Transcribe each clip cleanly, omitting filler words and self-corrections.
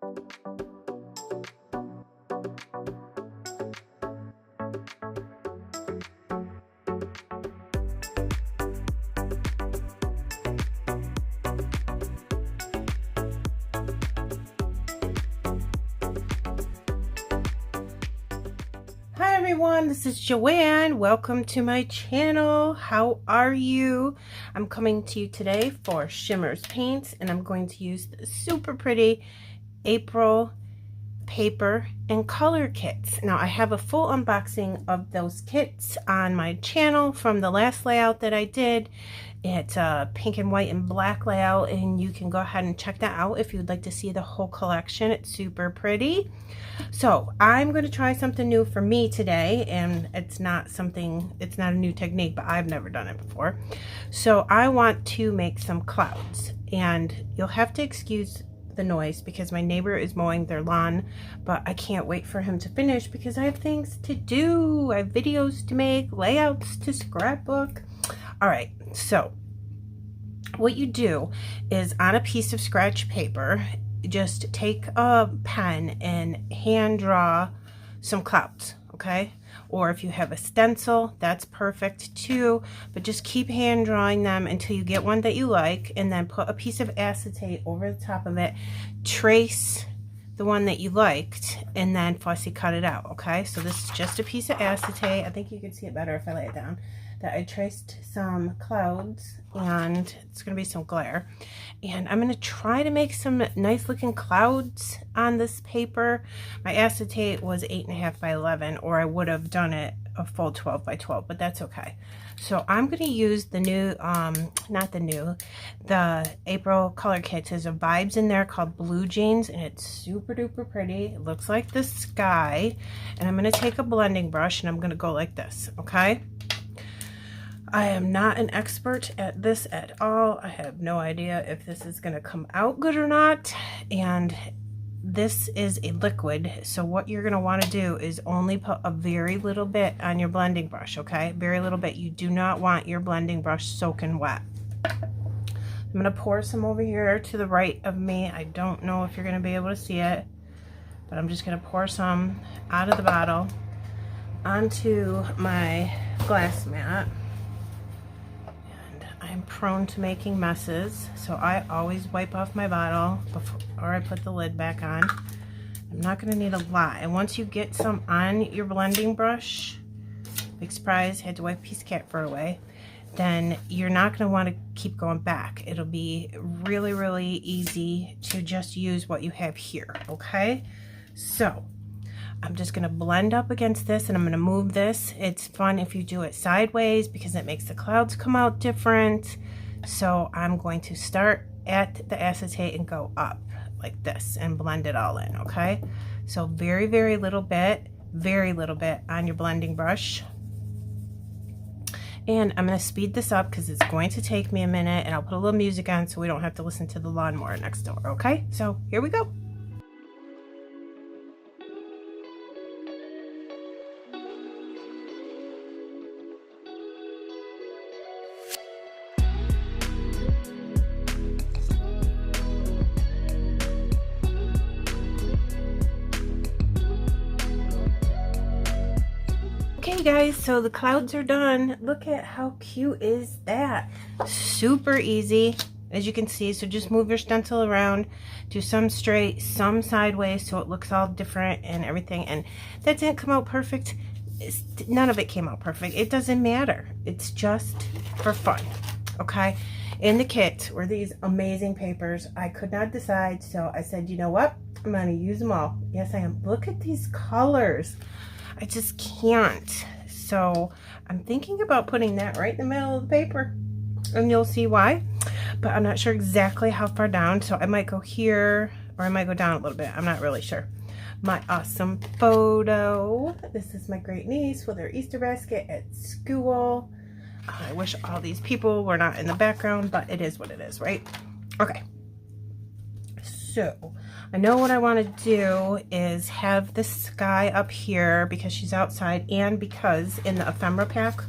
Hi everyone, this is Joanne. Welcome to my channel. How are you? I'm coming to you today for Shimmerz Paints, and I'm going to use the super pretty April paper and color kits. Now I have a full unboxing of those kits on my channel from the last layout that I did. It's a pink and white and black layout, and you can go ahead and check that out if you'd like to see the whole collection. It's super pretty. So I'm going to try something new for me today, and it's not a new technique, but I've never done it before. So I want to make some clouds, and you'll have to excuse the noise because my neighbor is mowing their lawn, but I can't wait for him to finish because I have things to do. I have videos to make, layouts to scrapbook. All right, so what you do is on a piece of scratch paper, just take a pen and hand draw some clouds, okay? Or if you have a stencil, that's perfect too, but just keep hand drawing them until you get one that you like, and then put a piece of acetate over the top of it, trace the one that you liked, and then fussy cut it out, okay? So this is just a piece of acetate. I think you can see it better if I lay it down. That I traced some clouds, and it's going to be some glare, and I'm going to try to make some nice looking clouds on this paper. My acetate was 8.5 by 11, or I would have done it a full 12 by 12, but that's okay. So I'm going to use the new the April Color Kits. There's a Vibes in there called Blue Jeans, and it's super duper pretty. It looks like the sky, and I'm going to take a blending brush and I'm going to go like this, okay? I am not an expert at this at all. I have no idea if this is going to come out good or not. And this is a liquid, so what you're going to want to do is only put a very little bit on your blending brush, okay? Very little bit. You do not want your blending brush soaking wet. I'm going to pour some over here to the right of me. I don't know if you're going to be able to see it, but I'm just going to pour some out of the bottle onto my glass mat. I'm prone to making messes, so I always wipe off my bottle before I put the lid back on. I'm not going to need a lot, and once you get some on your blending brush, big surprise, had to wipe a piece of cat fur away, then you're not going to want to keep going back. It'll be really, really easy to just use what you have here, okay? So I'm just going to blend up against this, and I'm going to move this. It's fun if you do it sideways because it makes the clouds come out different. So I'm going to start at the acetate and go up like this and blend it all in, okay? So very, very little bit on your blending brush. And I'm going to speed this up because it's going to take me a minute, and I'll put a little music on so we don't have to listen to the lawnmower next door, okay? So here we go. Okay guys, so the clouds are done. Look at how cute is that. Super easy, as you can see. So just move your stencil around, do some straight, some sideways, so it looks all different and everything. And that didn't come out perfect. None of it came out perfect. It doesn't matter. It's just for fun, okay? In the kit were these amazing papers. I could not decide, so I said, you know what? I'm gonna use them all. Yes, I am. Look at these colors. I just can't. So I'm thinking about putting that right in the middle of the paper, and you'll see why. But I'm not sure exactly how far down, so I might go here or I might go down a little bit. I'm not really sure. My awesome photo. This is my great niece with her Easter basket at school. I wish all these people were not in the background, but it is what it is, right? Okay. So I know what I want to do is have the sky up here because she's outside, and because in the ephemera pack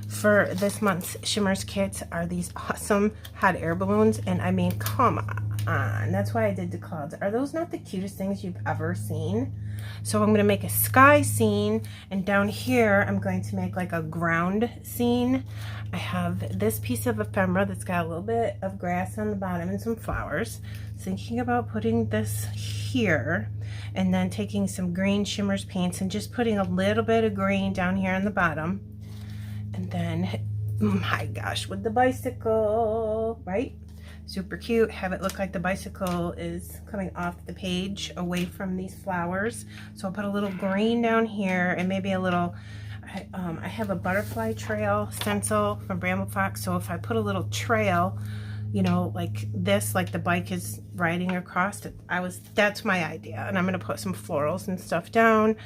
for this month's Shimmerz kits are these awesome hot air balloons. And I mean, come on, on. That's why I did the clouds. Are those not the cutest things you've ever seen? So I'm going to make a sky scene, and down here I'm going to make like a ground scene. I have this piece of ephemera that's got a little bit of grass on the bottom and some flowers. Thinking about putting this here, and then taking some green Shimmerz paints and just putting a little bit of green down here on the bottom. And then, my gosh, with the bicycle, right? Super cute. Have it look like the bicycle is coming off the page away from these flowers. So I'll put a little green down here, and maybe a little, I have a butterfly trail stencil from Bramble Fox. So if I put a little trail, you know, like this, like the bike is riding across it, that's my idea. And I'm going to put some florals and stuff down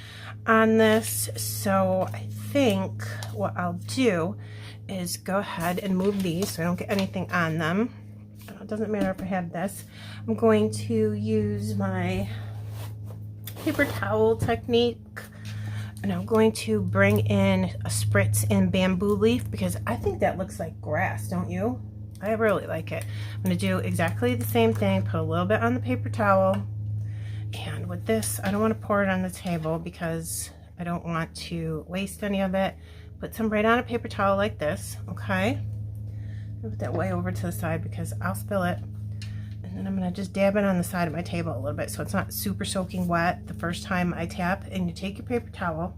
on this. So I think what I'll do is go ahead and move these so I don't get anything on them. It doesn't matter if I have this. I'm going to use my paper towel technique, and I'm going to bring in a spritz in bamboo leaf because I think that looks like grass, don't you? I really like it. I'm going to do exactly the same thing, put a little bit on the paper towel, and with this, I don't want to pour it on the table because I don't want to waste any of it. Put some right on a paper towel like this, okay? Put that way over to the side because I'll spill it. And then I'm going to just dab it on the side of my table a little bit so it's not super soaking wet the first time I tap. And you take your paper towel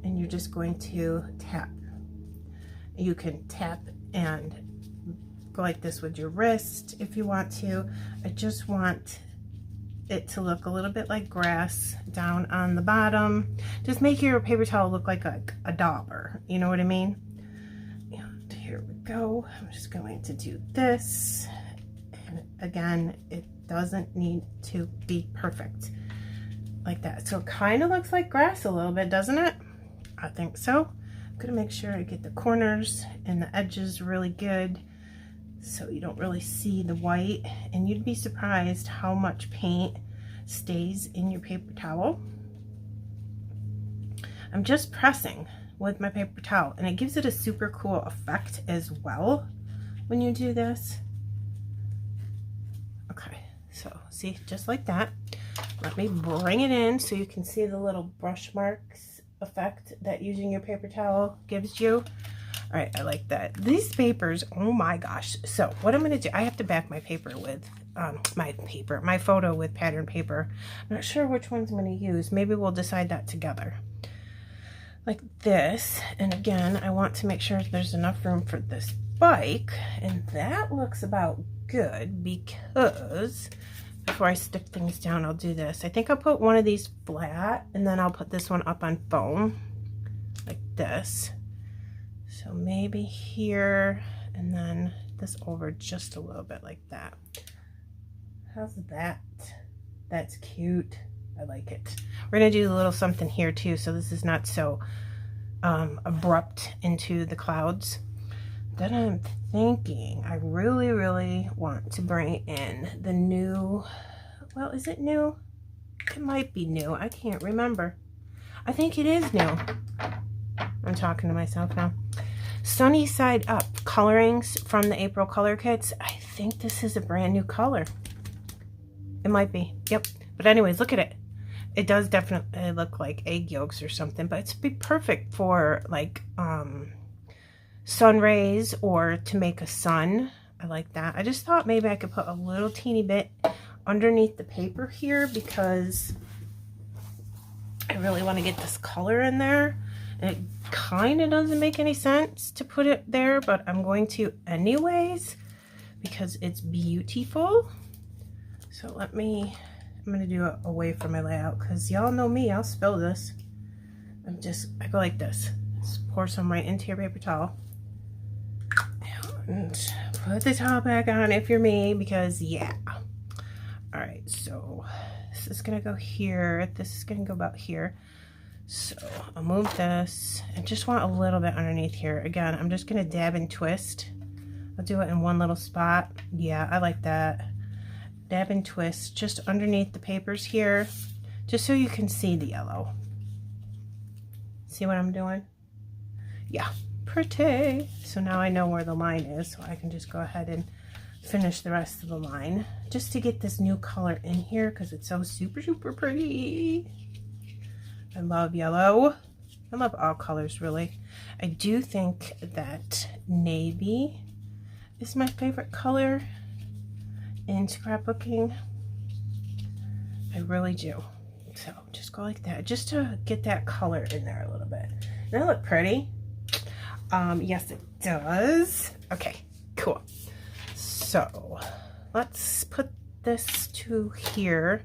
and you're just going to tap. You can tap and go like this with your wrist if you want to. I just want it to look a little bit like grass down on the bottom. Just make your paper towel look like a dauber. You know what I mean? And here we go. I'm just going to do this. And again, it doesn't need to be perfect like that. So it kind of looks like grass a little bit, doesn't it? I think so. I'm going to make sure I get the corners and the edges really good so you don't really see the white. And you'd be surprised how much paint stays in your paper towel. I'm just pressing with my paper towel, and it gives it a super cool effect as well when you do this. Okay, so see, just like that. Let me bring it in so you can see the little brush marks effect that using your paper towel gives you. All right, I like that. These papers, oh my gosh. So what I'm going to do, I have to back my paper with, my photo with pattern paper. I'm not sure which ones I'm going to use. Maybe we'll decide that together. Like this. And again, I want to make sure there's enough room for this bike. And that looks about good because before I stick things down, I'll do this. I think I'll put one of these flat and then I'll put this one up on foam like this. So maybe here and then this over just a little bit like that. How's that? That's cute. I like it. We're going to do a little something here too, so this is not so abrupt into the clouds. Then I'm thinking I really, really want to bring in the new, well, is it new? It might be new. I can't remember. I think it is new. I'm talking to myself now. Sunny Side Up colorings from the April Color Kitz. I think this is a brand new color. It might be. Yep. But anyways, look at it. It does definitely look like egg yolks or something, but it's be perfect for like sun rays or to make a sun. I like that. I just thought maybe I could put a little teeny bit underneath the paper here because I really want to get this color in there. And it kind of doesn't make any sense to put it there, but I'm going to anyways because it's beautiful. So I'm going to do it away from my layout because y'all know me, I'll spill this. I go like this. Just pour some right into your paper towel. And put the towel back on if you're me because yeah. All right, so this is going to go here. This is going to go about here. So I'll move this. I just want a little bit underneath here. Again, I'm just going to dab and twist. I'll do it in one little spot. Yeah, I like that. Dab and twist just underneath the papers here, just so you can see the yellow. See what I'm doing? Yeah, pretty. So now I know where the line is, so I can just go ahead and finish the rest of the line just to get this new color in here because it's so super, super pretty. I love yellow. I love all colors, really. I do think that navy is my favorite color in scrapbooking. I really do. So just go like that, just to get that color in there a little bit. Doesn't that look pretty? Yes, it does. Okay, cool. So let's put this to here.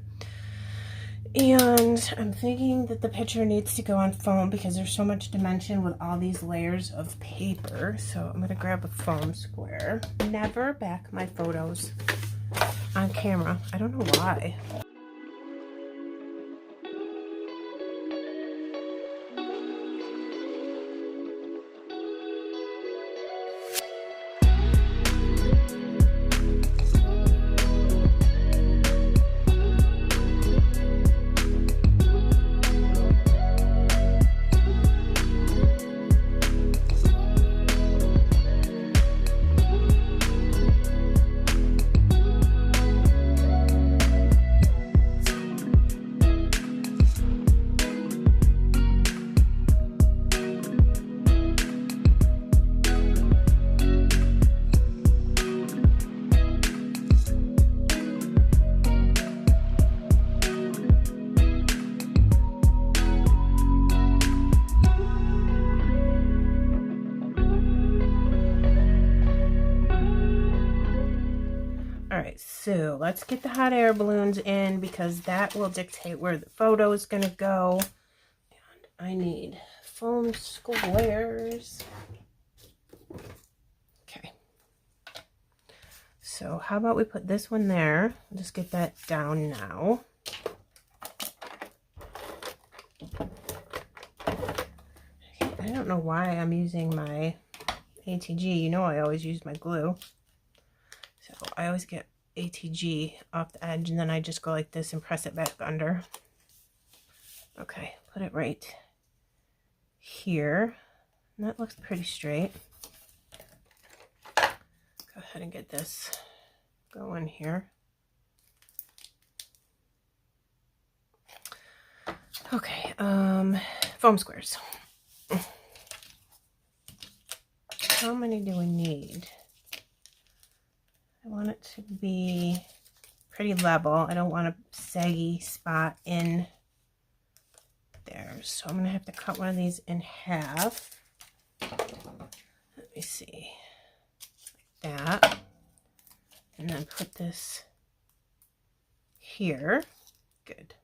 And I'm thinking that the picture needs to go on foam because there's so much dimension with all these layers of paper. So I'm going to grab a foam square. Never back my photos on camera. I don't know why. Alright, so let's get the hot air balloons in because that will dictate where the photo is going to go. And I need foam squares. Okay. So how about we put this one there? Just get that down now. Okay, I don't know why I'm using my ATG. You know I always use my glue. So I always get ATG off the edge and then I just go like this and press it back under. Okay, put it right here. And that looks pretty straight. Go ahead and get this going here. Okay, foam squares. How many do we need? I want it to be pretty level. I don't want a saggy spot in there. So I'm going to have to cut one of these in half. Let me see. Like that. And then put this here. Good.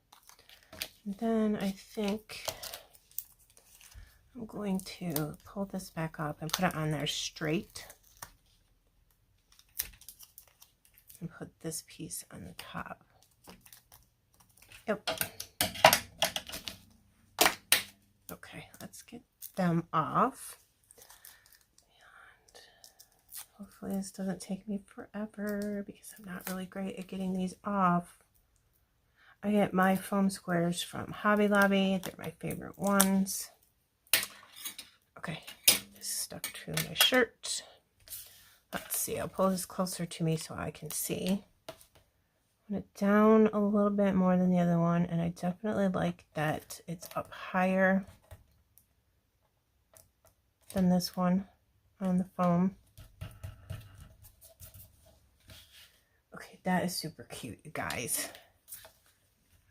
And then I think I'm going to pull this back up and put it on there straight. And put this piece on the top. Yep. Okay, let's get them off. And hopefully this doesn't take me forever because I'm not really great at getting these off. I get my foam squares from Hobby Lobby. They're my favorite ones. Okay, this stuck to my shirt. Let's see, I'll pull this closer to me so I can see. Put it down a little bit more than the other one, and I definitely like that it's up higher than this one on the foam. Okay, that is super cute, you guys.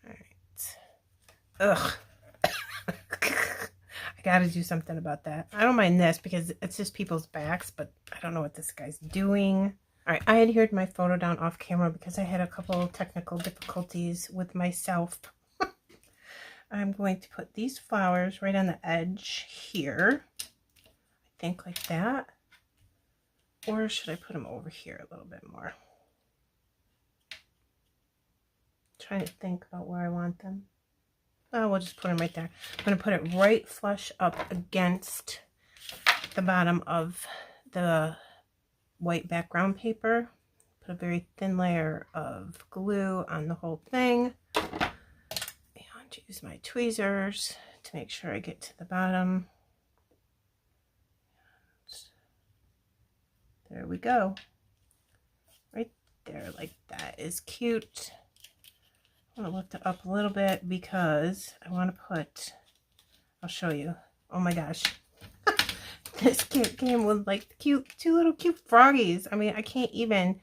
All right. Ugh. I gotta do something about that. I don't mind this because it's just people's backs, but I don't know what this guy's doing. All right, I adhered my photo down off camera because I had a couple technical difficulties with myself. I'm going to put these flowers right on the edge here. I think like that. Or should I put them over here a little bit more? Trying to think about where I want them. Oh, we'll just put them right there. I'm going to put it right flush up against the bottom of the white background paper. Put a very thin layer of glue on the whole thing. And use my tweezers to make sure I get to the bottom. There we go. Right there, like that is cute. I want to lift it up a little bit because I want to put, I'll show you. Oh my gosh. This kit came with like cute, two little cute froggies. I mean, I can't even.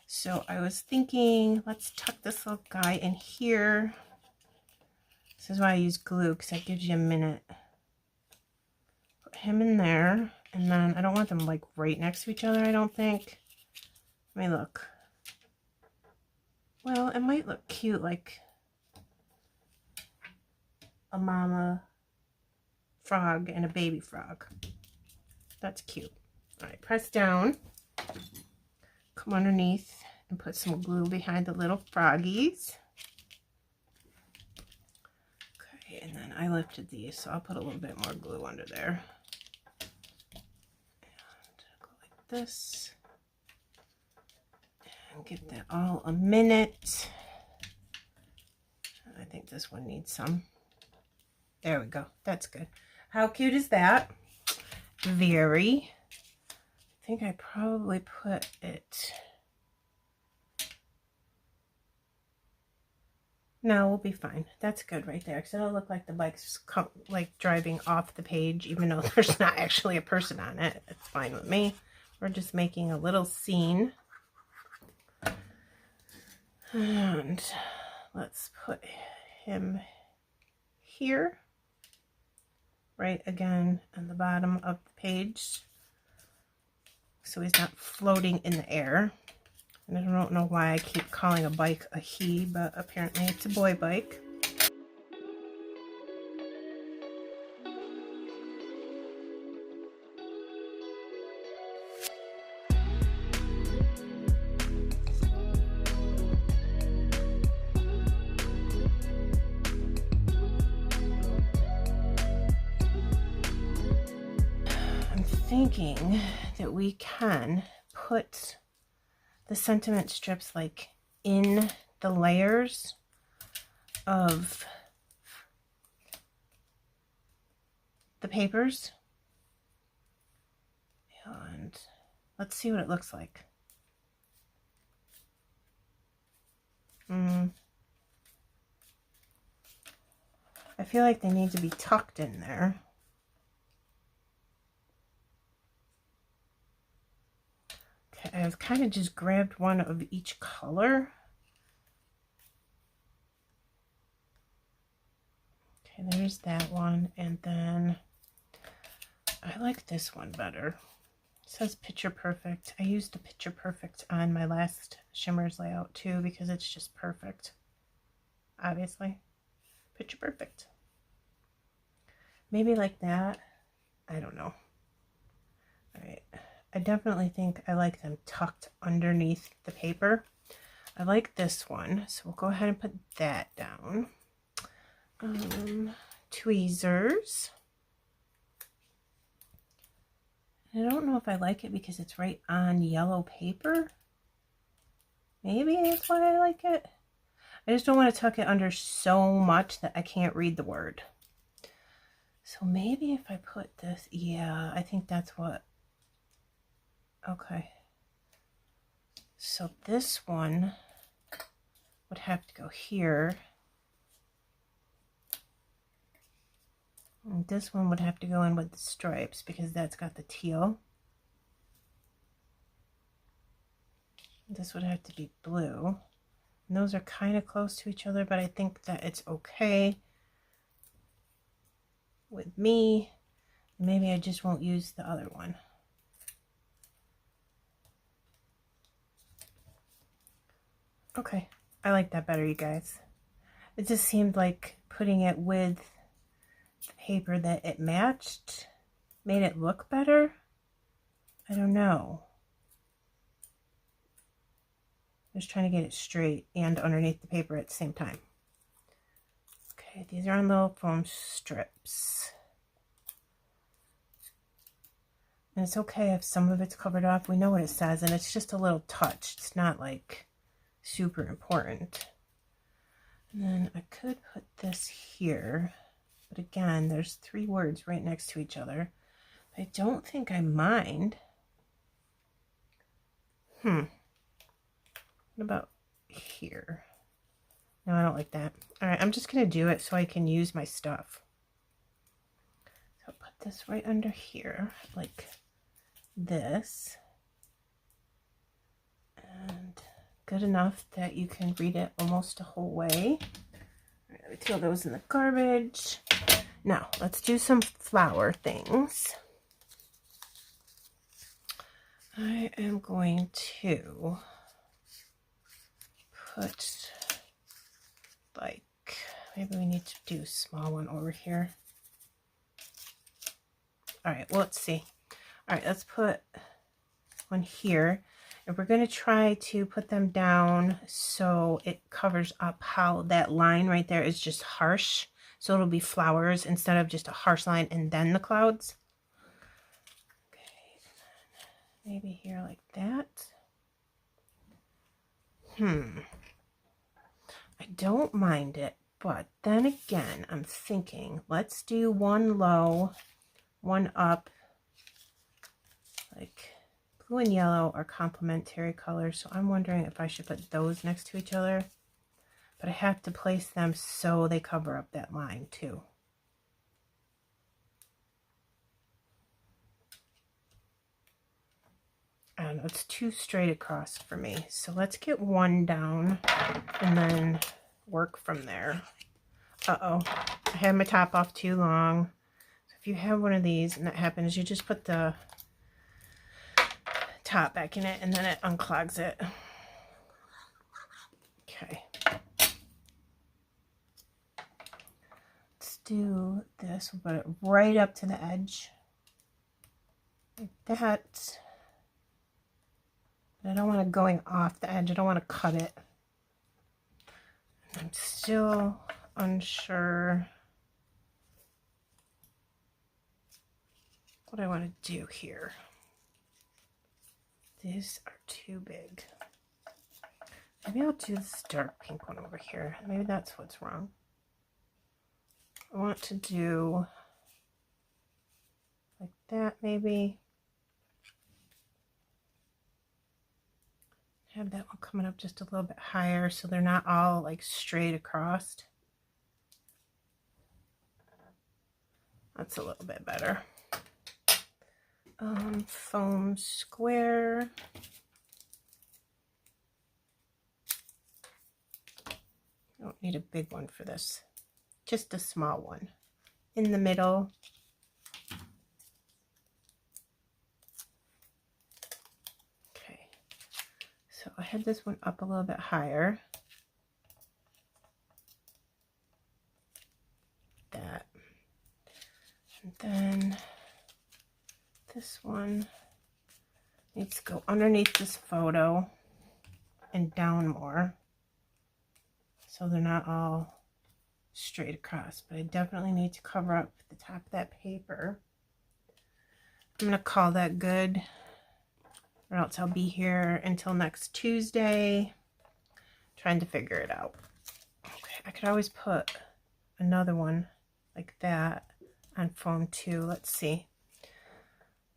So I was thinking, let's tuck this little guy in here. This is why I use glue, because that gives you a minute. Put him in there. And then I don't want them like right next to each other, I don't think. Let me look. Well, it might look cute, like a mama frog and a baby frog. That's cute. All right, press down. Come underneath and put some glue behind the little froggies. Okay, and then I lifted these, so I'll put a little bit more glue under there. And go like this. And give that all a minute. I think this one needs some. There we go. That's good. How cute is that? Very. I think I probably put it. No, we'll be fine. That's good right there, because it'll look like the bike's like driving off the page, even though there's not actually a person on it. It's fine with me. We're just making a little scene. And let's put him here, right again on the bottom of the page, so he's not floating in the air. And I don't know why I keep calling a bike a he, but apparently it's a boy bike. I'm thinking that we can put the sentiment strips like in the layers of the papers, and let's see what it looks like. I feel like they need to be tucked in there. I've kind of just grabbed one of each color. Okay, there's that one, and then I like this one better. It says Picture Perfect. I used the Picture Perfect on my last Shimmerz layout too, because it's just perfect. Obviously, Picture Perfect. Maybe like that. I don't know. All right. I definitely think I like them tucked underneath the paper. I like this one, so we'll go ahead and put that down. Tweezers. I don't know if I like it because it's right on yellow paper. Maybe that's why I like it. I just don't want to tuck it under so much that I can't read the word. So maybe if I put this, yeah, I think that's what. Okay, so this one would have to go here, and this one would have to go in with the stripes because that's got the teal. This would have to be blue, and those are kind of close to each other, but I think that it's okay with me. Maybe I just won't use the other one. Okay, I like that better, you guys. It just seemed like putting it with the paper that it matched made it look better. I don't know. Just trying to get it straight and underneath the paper at the same time. Okay, these are on little foam strips. And it's okay if some of it's covered up. We know what it says, and it's just a little touch. It's not like super important. And then I could put this here, but again, there's 3 words right next to each other. I don't think I mind. What about here? No, I don't like that. All right, I'm just going to do it so I can use my stuff. So I'll put this right under here, like this. And good enough that you can read it almost the whole way. All right, let me throw those in the garbage. Now, let's do some flower things. I am going to put, like, maybe we need to do a small one over here. All right, well, let's see. All right, let's put one here. And we're going to try to put them down so it covers up how that line right there is just harsh. So it'll be flowers instead of just a harsh line and then the clouds. Okay, maybe here like that. I don't mind it, but then again, I'm thinking, let's do one low, one up, like blue and yellow are complementary colors, so I'm wondering if I should put those next to each other. But I have to place them so they cover up that line too. I don't know, it's too straight across for me. So let's get one down and then work from there. Uh-oh, I had my top off too long. So if you have one of these and that happens, you just put the top back in it and then it unclogs it. Okay. Let's do this. We'll put it right up to the edge. Like that. But I don't want it going off the edge. I don't want to cut it. I'm still unsure what I want to do here. These are too big. Maybe I'll do this dark pink one over here. Maybe that's what's wrong. I want to do like that maybe. Have that one coming up just a little bit higher so they're not all like straight across. That's a little bit better. Foam square. I don't need a big one for this. Just a small one in the middle. Okay, so I had this one up a little bit higher. That. And then this one needs to go underneath this photo and down more so they're not all straight across, but I definitely need to cover up the top of that paper. I'm going to call that good, or else I'll be here until next Tuesday trying to figure it out. Okay, I could always put another one like that on foam too. Let's see.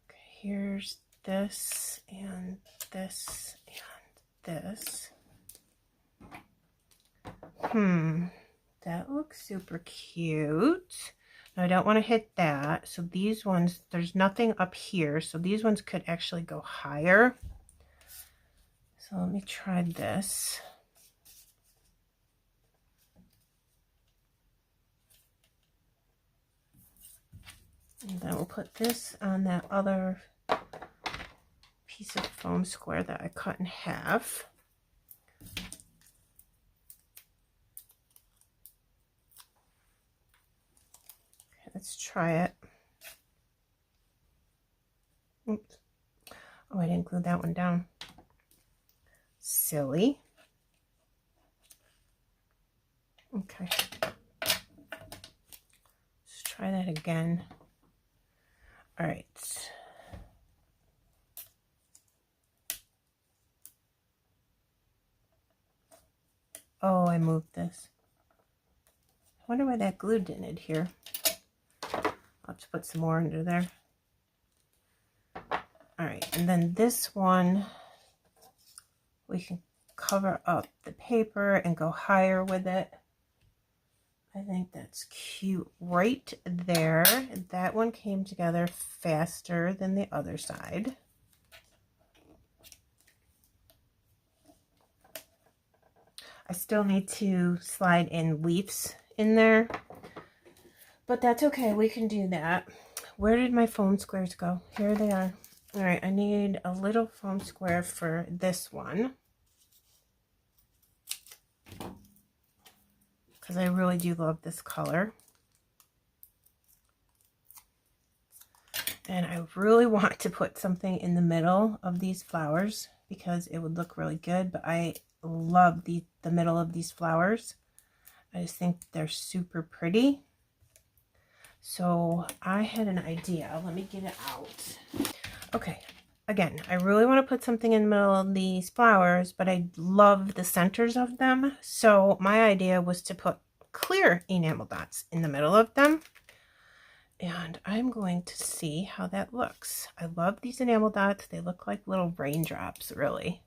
Okay, here's this and this and this. That looks super cute. Now I don't want to hit that. So these ones, there's nothing up here. So these ones could actually go higher. So let me try this. And then we'll put this on that other piece of foam square that I cut in half. Let's try it. Oops. Oh, I didn't glue that one down. Silly. Okay. Let's try that again. All right. Oh, I moved this. I wonder why that glue didn't adhere. I'll have to put some more under there. All right, and then this one, we can cover up the paper and go higher with it. I think that's cute right there. That one came together faster than the other side. I still need to slide in leaves in there, but that's okay. We can do that. Where did my foam squares go? Here they are. All right, I need a little foam square for this one, because I really do love this color. And I really want to put something in the middle of these flowers because it would look really good, but I love the middle of these flowers. I just think they're super pretty. So I had an idea. Let me get it out. Okay, again, I really want to put something in the middle of these flowers, but I love the centers of them. So my idea was to put clear enamel dots in the middle of them. And I'm going to see how that looks. I love these enamel dots. They look like little raindrops, really.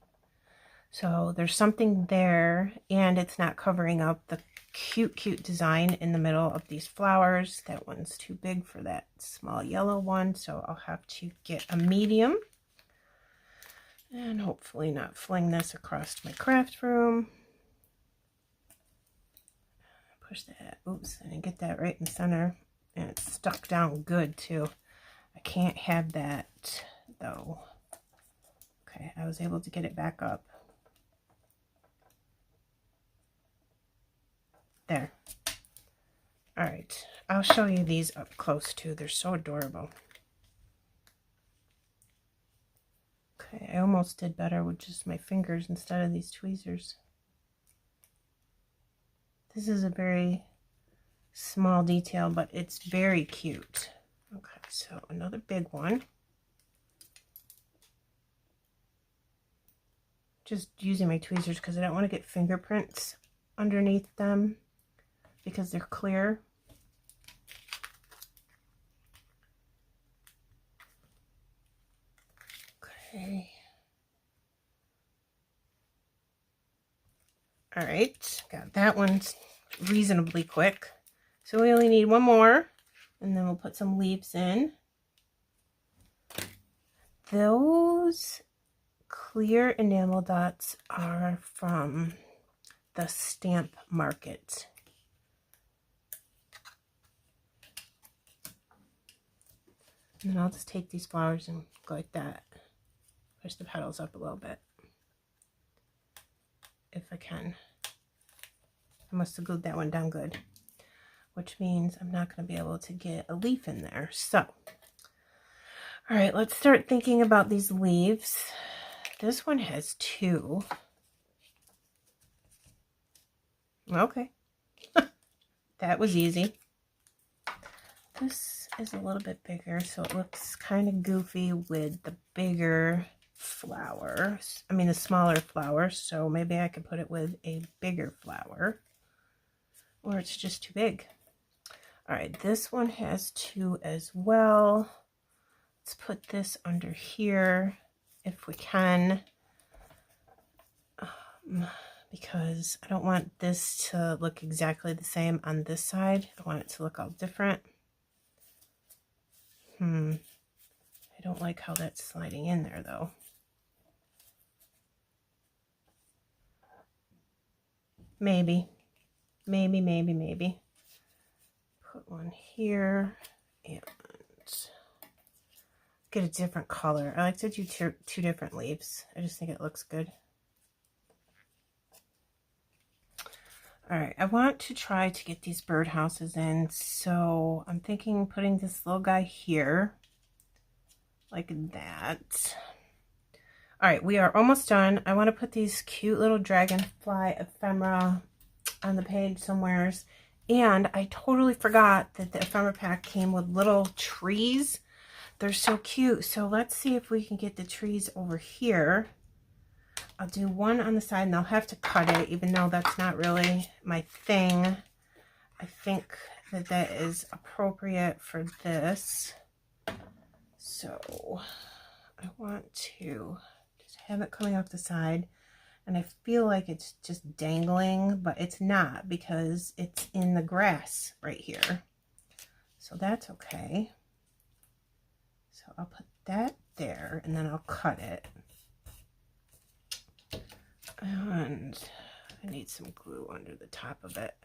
So there's something there, and it's not covering up the cute design in the middle of these flowers. That one's too big for that small yellow one, so I'll have to get a medium. And hopefully not fling this across my craft room. Push that. Oops, I didn't get that right in the center. And it's stuck down good too. I can't have that though. Okay, I was able to get it back up. There. All right, I'll show you these up close too. They're so adorable. Okay, I almost did better with just my fingers instead of these tweezers. This is a very small detail, but it's very cute. Okay, so another big one. Just using my tweezers because I don't want to get fingerprints underneath them because they're clear. Okay. All right, got that one reasonably quick. So we only need one more, and then we'll put some leaves in. Those clear enamel dots are from the Stamp Market. And then I'll just take these flowers and go like that. Push the petals up a little bit. If I can. I must have glued that one down good, which means I'm not going to be able to get a leaf in there. So, all right, let's start thinking about these leaves. This one has two. Okay. That was easy. This is a little bit bigger, so it looks kind of goofy with the bigger flowers. I mean, the smaller flowers, so maybe I could put it with a bigger flower. Or it's just too big. All right, this one has two as well. Let's put this under here if we can. Because I don't want this to look exactly the same on this side. I want it to look all different. I don't like how that's sliding in there though. Maybe. Put one here and get a different color. I like to do two different leaves. I just think it looks good. All right, I want to try to get these birdhouses in, so I'm thinking putting this little guy here, like that. All right, we are almost done. I want to put these cute little dragonfly ephemera on the page somewheres, and I totally forgot that the ephemera pack came with little trees. They're so cute, so let's see if we can get the trees over here. I'll do one on the side, and I'll have to cut it, even though that's not really my thing. I think that that is appropriate for this. So I want to just have it coming off the side. And I feel like it's just dangling, but it's not because it's in the grass right here. So that's okay. So I'll put that there and then I'll cut it. And I need some glue under the top of it.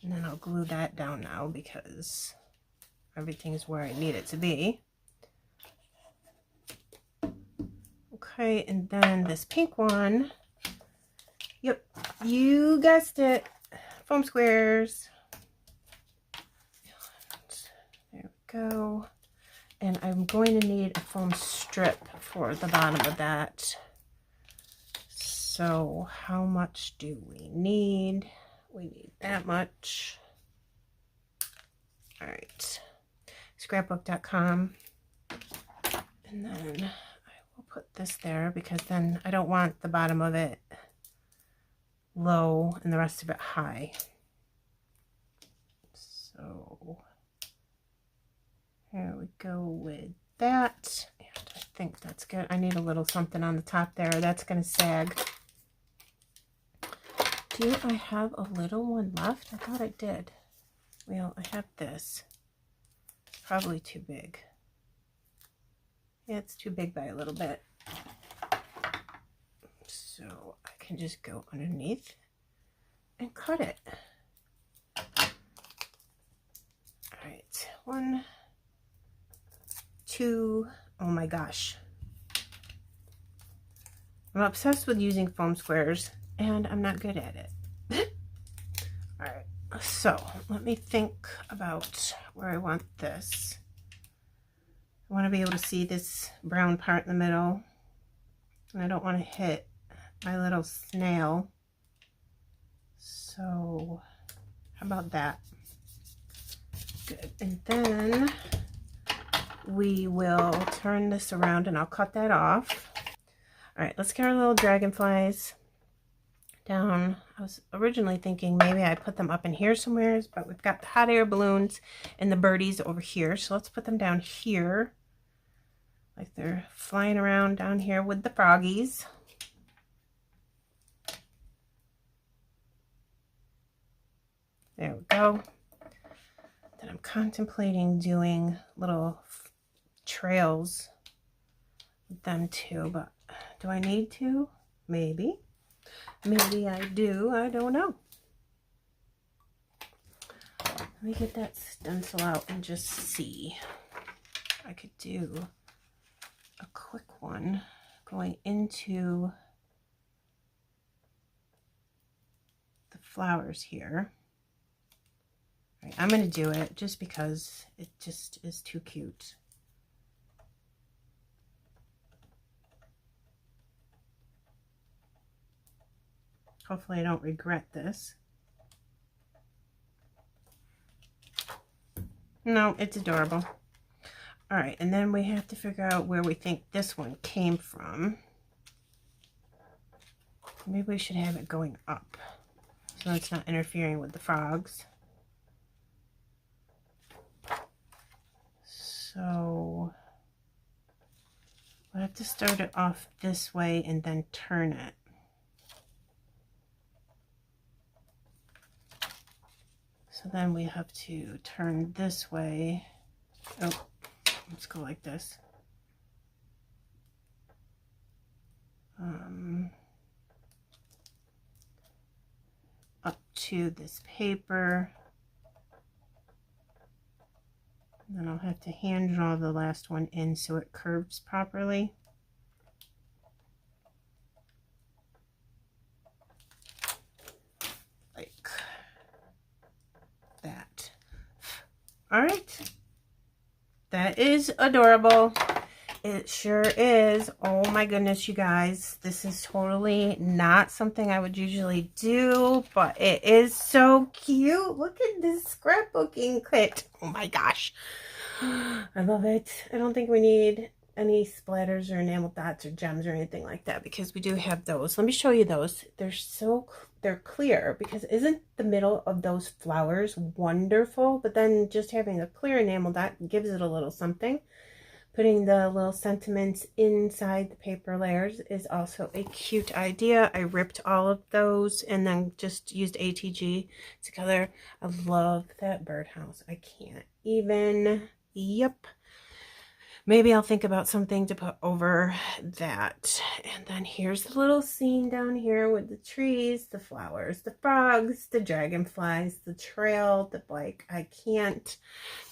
And then I'll glue that down now because everything's where I need it to be. Okay, and then this pink one. Yep, you guessed it. Foam squares. There we go. And I'm going to need a foam strip for the bottom of that. So how much do we need? We need that much. All right, scrapbook.com. And then I will put this there because then I don't want the bottom of it low and the rest of it high. So here we go with that. And I think that's good. I need a little something on the top there. That's going to sag. Do I have a little one left? I thought I did. Well, I have this. It's probably too big. Yeah, it's too big by a little bit. So I can just go underneath and cut it. All right, 1, 2, oh my gosh. I'm obsessed with using foam squares and I'm not good at it. All right, so let me think about where I want this. I want to be able to see this brown part in the middle. And I don't want to hit my little snail. So how about that? Good. And then we will turn this around and I'll cut that off. All right, let's get our little dragonflies down. I was originally thinking maybe I put them up in here somewhere, but we've got the hot air balloons and the birdies over here. So let's put them down here. Like they're flying around down here with the froggies. There we go. Then I'm contemplating doing little trails with them too, but do I need to? Maybe. Maybe I do. I don't know. Let me get that stencil out and just see. I could do a quick one going into the flowers here. All right, I'm going to do it just because it just is too cute. Hopefully I don't regret this. No, it's adorable. All right, and then we have to figure out where we think this one came from. Maybe we should have it going up so it's not interfering with the frogs. So we'll have to start it off this way and then turn it. So then we have to turn this way. Oh, let's go like this. Up to this paper. And then I'll have to hand draw the last one in so it curves properly. Like that. All right. That is adorable. It sure is. Oh my goodness, you guys. This is totally not something I would usually do, but it is so cute. Look at this scrapbooking kit. Oh my gosh. I love it. I don't think we need any splatters or enamel dots or gems or anything like that because we do have those. Let me show you those. They're clear because isn't the middle of those flowers wonderful? But then just having a clear enamel dot gives it a little something. Putting the little sentiments inside the paper layers is also a cute idea. I ripped all of those and then just used ATG together. I love that birdhouse. I can't even. Yep. Maybe I'll think about something to put over that. And then here's the little scene down here with the trees, the flowers, the frogs, the dragonflies, the trail, the bike. I can't.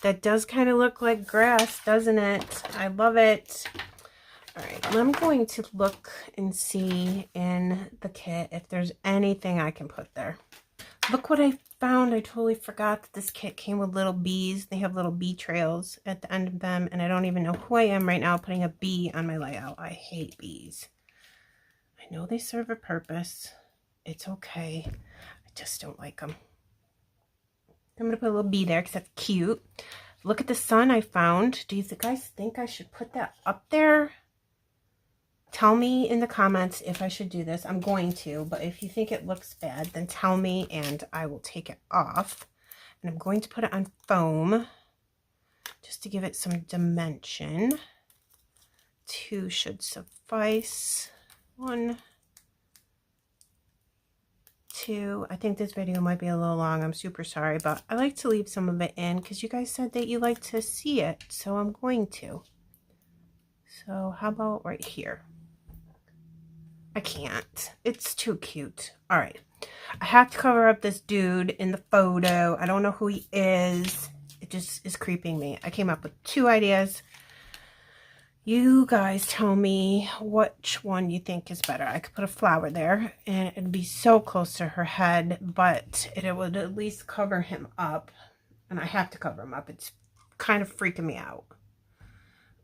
That does kind of look like grass, doesn't it? I love it. All right, I'm going to look and see in the kit if there's anything I can put there. Look what I found. I totally forgot that this kit came with little bees. They have little bee trails at the end of them, and I don't even know who I am right now putting a bee on my layout. I hate bees. I know they serve a purpose. It's okay. I just don't like them. I'm going to put a little bee there because that's cute. Look at the sun I found. Do you guys think I should put that up there? Tell me in the comments if I should do this. I'm going to, but if you think it looks bad, then tell me and I will take it off. And I'm going to put it on foam just to give it some dimension. 2 should suffice. 1, 2. I think this video might be a little long. I'm super sorry, but I like to leave some of it in because you guys said that you like to see it, so I'm going to. So how about right here? I can't. It's too cute. All right. I have to cover up this dude in the photo. I don't know who he is. It just is creeping me. I came up with 2 ideas. You guys tell me which one you think is better. I could put a flower there and it'd be so close to her head, but it would at least cover him up. And I have to cover him up. It's kind of freaking me out.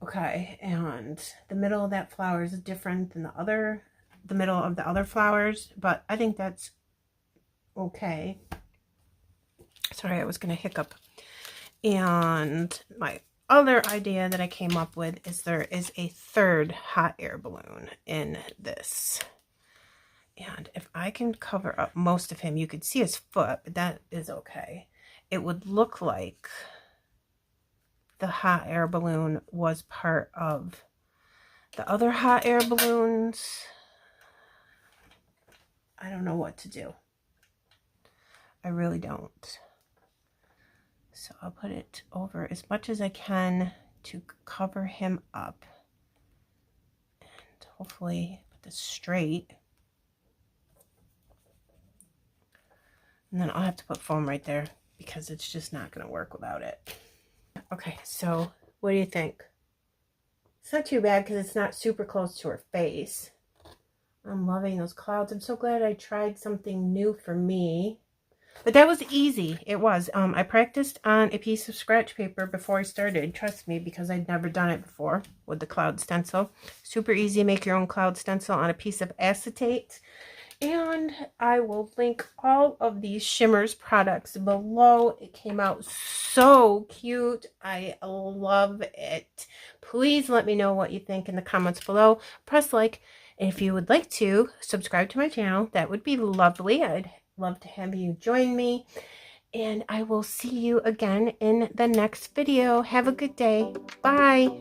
Okay, and the middle of that flower is different than the middle of the other flowers, but I think that's okay. Sorry, I was going to hiccup. And my other idea that I came up with is there is a 3rd hot air balloon in this. And if I can cover up most of him, you could see his foot, but that is okay. It would look like the hot air balloon was part of the other hot air balloons. I don't know what to do. I really don't. So I'll put it over as much as I can to cover him up. And hopefully put this straight. And then I'll have to put foam right there because it's just not going to work without it. Okay, so what do you think? It's not too bad because it's not super close to her face. I'm loving those clouds. I'm so glad I tried something new for me. But that was easy. It was. I practiced on a piece of scratch paper before I started. Trust me, because I'd never done it before with the cloud stencil. Super easy to make your own cloud stencil on a piece of acetate. And I will link all of these Shimmerz products below. It came out so cute. I love it. Please let me know what you think in the comments below. Press like. And if you would like to subscribe to my channel, that would be lovely. I'd love to have you join me. And I will see you again in the next video. Have a good day. Bye.